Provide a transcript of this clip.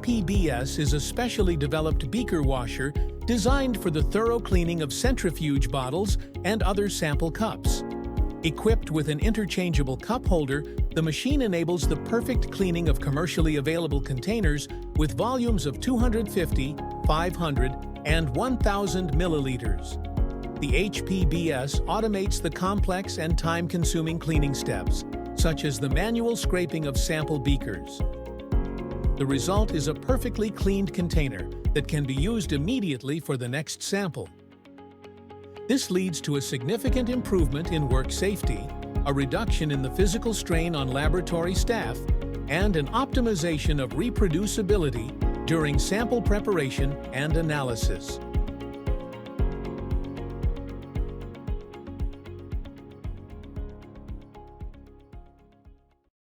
HPBS is a specially developed beaker washer designed for the thorough cleaning of centrifuge bottles and other sample cups. Equipped with an interchangeable cup holder, the machine enables the perfect cleaning of commercially available containers with volumes of 250, 500, and 1,000 milliliters. The HPBS automates the complex and time-consuming cleaning steps, such as the manual scraping of sample beakers. The result is a perfectly cleaned container that can be used immediately for the next sample. This leads to a significant improvement in work safety, a reduction in the physical strain on laboratory staff, and an optimization of reproducibility during sample preparation and analysis.